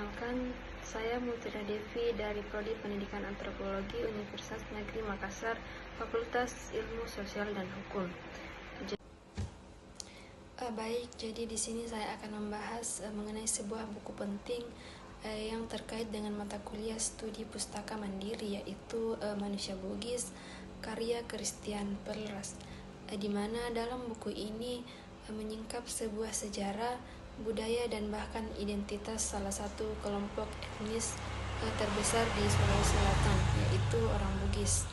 Perkenalkan, saya Mutira Devi dari Prodi Pendidikan Antropologi Universitas Negeri Makassar, Fakultas Ilmu Sosial dan Hukum. Baik, jadi di sini saya akan membahas mengenai sebuah buku penting yang terkait dengan mata kuliah studi pustaka mandiri, yaitu Manusia Bugis, karya Christian Perls, di mana dalam buku ini menyingkap sebuah sejarah, budaya dan bahkan identitas salah satu kelompok etnis terbesar di Sulawesi Selatan, yaitu orang Bugis.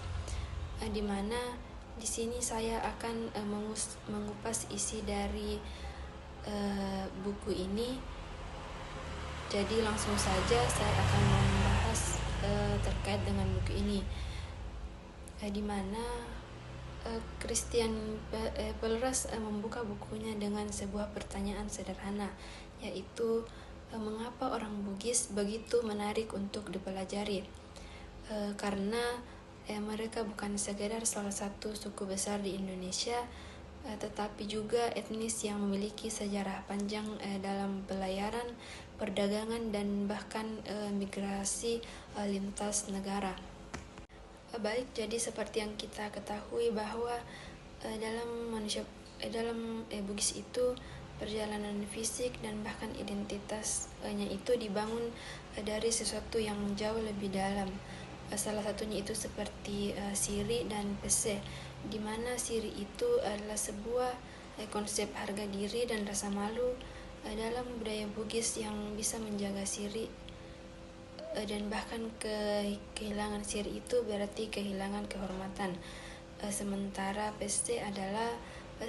Di mana di sini saya akan mengupas isi dari buku ini. Jadi langsung saja saya akan membahas terkait dengan buku ini, di mana Christian Perls membuka bukunya dengan sebuah pertanyaan sederhana, yaitu mengapa orang Bugis begitu menarik untuk dipelajari? Karena mereka bukan sekedar salah satu suku besar di Indonesia, tetapi juga etnis yang memiliki sejarah panjang dalam pelayaran, perdagangan, dan bahkan migrasi lintas negara. Baik, jadi seperti yang kita ketahui bahwa dalam Bugis itu perjalanan fisik dan bahkan identitasnya itu dibangun dari sesuatu yang jauh lebih dalam. Salah satunya itu seperti siri dan pese, di mana siri itu adalah sebuah konsep harga diri dan rasa malu dalam budaya Bugis yang bisa menjaga siri, dan bahkan kehilangan siri itu berarti kehilangan kehormatan. Sementara peste adalah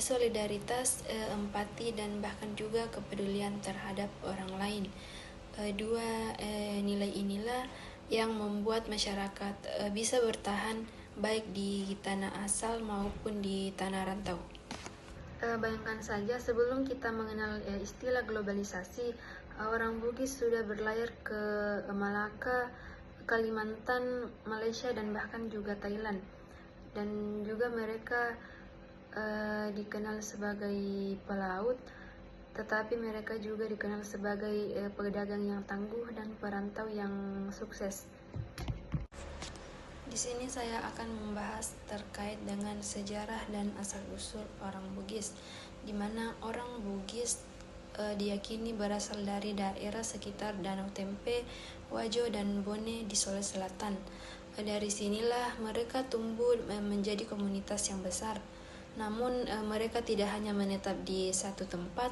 solidaritas, empati, dan bahkan juga kepedulian terhadap orang lain. Dua nilai inilah yang membuat masyarakat bisa bertahan baik di tanah asal maupun di tanah rantau. Bayangkan saja sebelum kita mengenal istilah globalisasi, orang Bugis sudah berlayar ke Malaka, Kalimantan, Malaysia, dan bahkan juga Thailand. Dan juga mereka dikenal sebagai pelaut, tetapi mereka juga dikenal sebagai pedagang yang tangguh dan perantau yang sukses. Di sini saya akan membahas terkait dengan sejarah dan asal-usul orang Bugis, di mana orang Bugis diyakini berasal dari daerah sekitar Danau Tempe, Wajo, dan Bone di Sulawesi Selatan. Dari sinilah mereka tumbuh menjadi komunitas yang besar. Namun mereka tidak hanya menetap di satu tempat,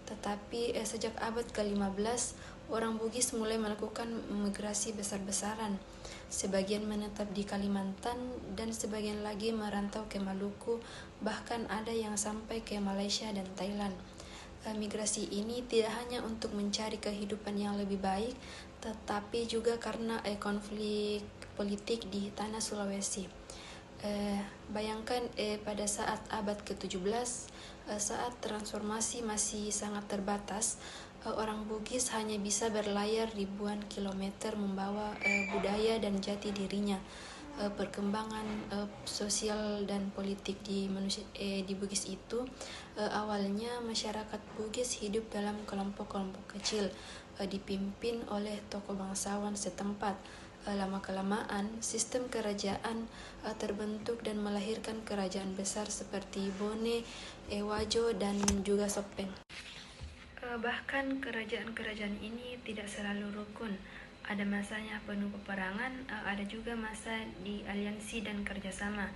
tetapi sejak abad ke-15 orang Bugis mulai melakukan migrasi besar-besaran. Sebagian menetap di Kalimantan dan sebagian lagi merantau ke Maluku, bahkan ada yang sampai ke Malaysia dan Thailand. Migrasi ini tidak hanya untuk mencari kehidupan yang lebih baik, tetapi juga karena konflik politik di tanah Sulawesi. Bayangkan pada saat abad ke-17, saat transformasi masih sangat terbatas, orang Bugis hanya bisa berlayar ribuan kilometer membawa budaya dan jati dirinya. Perkembangan sosial dan politik di Bugis itu, awalnya masyarakat Bugis hidup dalam kelompok-kelompok kecil dipimpin oleh tokoh bangsawan setempat. Lama-kelamaan sistem kerajaan terbentuk dan melahirkan kerajaan besar seperti Bone, Wajo, dan juga Sopeng. Bahkan kerajaan-kerajaan ini tidak selalu rukun. Ada masanya penuh peperangan, ada juga masa di aliansi dan kerjasama.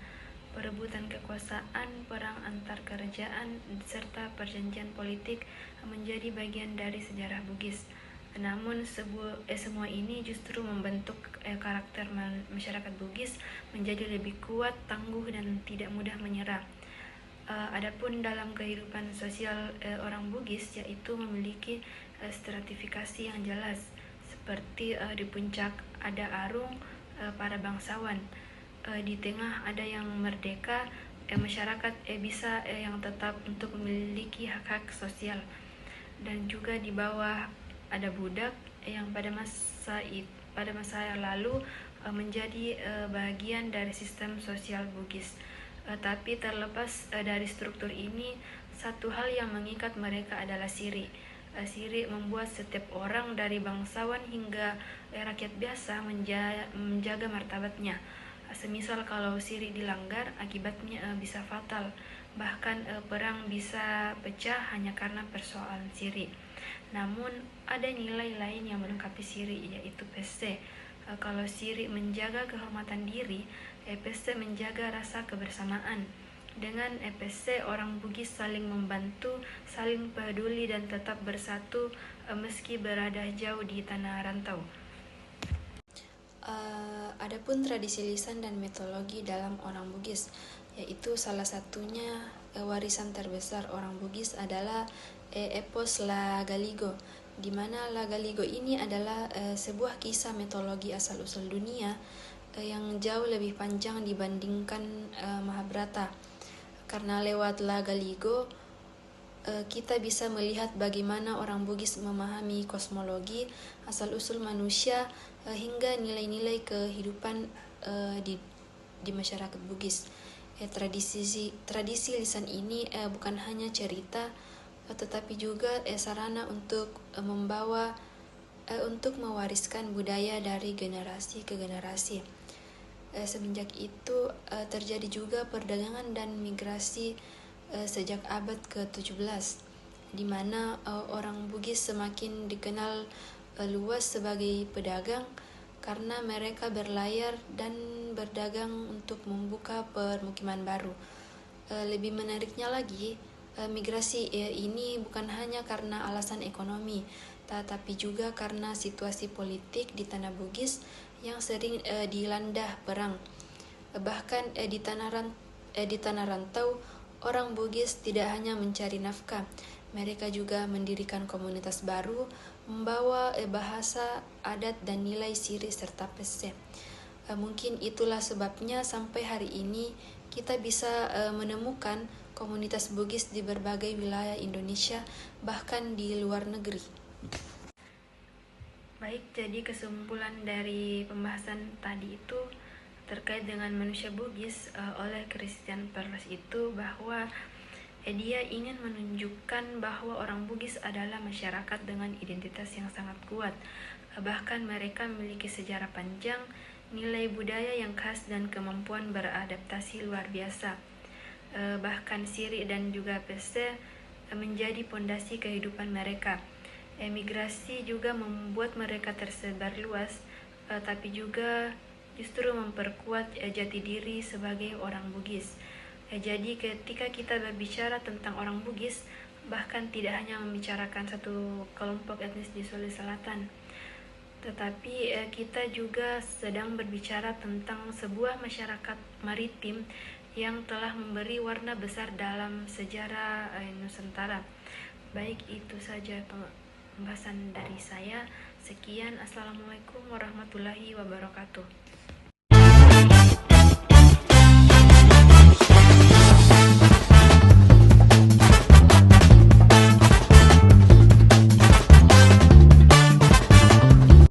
Perebutan kekuasaan, perang antar kerajaan, serta perjanjian politik menjadi bagian dari sejarah Bugis. Namun semua ini justru membentuk karakter masyarakat Bugis menjadi lebih kuat, tangguh, dan tidak mudah menyerah. Adapun dalam kehidupan sosial orang Bugis, yaitu memiliki stratifikasi yang jelas, seperti di puncak ada arung para bangsawan, di tengah ada yang merdeka, masyarakat bisa yang tetap untuk memiliki hak-hak sosial, dan juga di bawah ada budak yang pada masa yang lalu menjadi bagian dari sistem sosial Bugis. Tapi terlepas dari struktur ini, satu hal yang mengikat mereka adalah siri. Siri membuat setiap orang dari bangsawan hingga rakyat biasa menjaga martabatnya. Semisal kalau Siri dilanggar, akibatnya bisa fatal. Bahkan perang bisa pecah hanya karena persoalan Siri. Namun ada nilai lain yang melengkapi Siri, yaitu PC. Kalau Siri menjaga kehormatan diri, PC menjaga rasa kebersamaan. Dengan EPC, orang Bugis saling membantu, saling peduli, dan tetap bersatu meski berada jauh di tanah rantau. Adapun tradisi lisan dan mitologi dalam orang Bugis, yaitu salah satunya warisan terbesar orang Bugis adalah epos La Galigo, di mana La Galigo ini adalah sebuah kisah mitologi asal-usul dunia yang jauh lebih panjang dibandingkan Mahabharata. Karena lewat La Galigo kita bisa melihat bagaimana orang Bugis memahami kosmologi, asal-usul manusia, hingga nilai-nilai kehidupan di masyarakat Bugis. Tradisi lisan ini bukan hanya cerita, tetapi juga sarana untuk untuk mewariskan budaya dari generasi ke generasi. Semenjak itu terjadi juga perdagangan dan migrasi sejak abad ke-17, di mana orang Bugis semakin dikenal luas sebagai pedagang karena mereka berlayar dan berdagang untuk membuka permukiman baru. Lebih menariknya lagi, migrasi ini bukan hanya karena alasan ekonomi, tetapi juga karena situasi politik di tanah Bugis yang sering dilanda perang. Bahkan di tanah rantau, orang Bugis tidak hanya mencari nafkah, mereka juga mendirikan komunitas baru, membawa bahasa, adat, dan nilai Siri serta PC. Mungkin itulah sebabnya sampai hari ini kita bisa menemukan komunitas Bugis di berbagai wilayah Indonesia, bahkan di luar negeri. Baik, jadi kesimpulan dari pembahasan tadi itu terkait dengan manusia Bugis oleh Christian Perles itu bahwa dia ingin menunjukkan bahwa orang Bugis adalah masyarakat dengan identitas yang sangat kuat. Bahkan mereka memiliki sejarah panjang, nilai budaya yang khas, dan kemampuan beradaptasi luar biasa. Bahkan Siri dan juga PC menjadi pondasi kehidupan mereka. Emigrasi juga membuat mereka tersebar luas, tapi juga justru memperkuat jati diri sebagai orang Bugis. Jadi ketika kita berbicara tentang orang Bugis, bahkan tidak hanya membicarakan satu kelompok etnis di Sulawesi Selatan, tetapi kita juga sedang berbicara tentang sebuah masyarakat maritim yang telah memberi warna besar dalam sejarah Nusantara. Baik, itu saja pembahasan dari saya. Sekian, Assalamualaikum warahmatullahi wabarakatuh.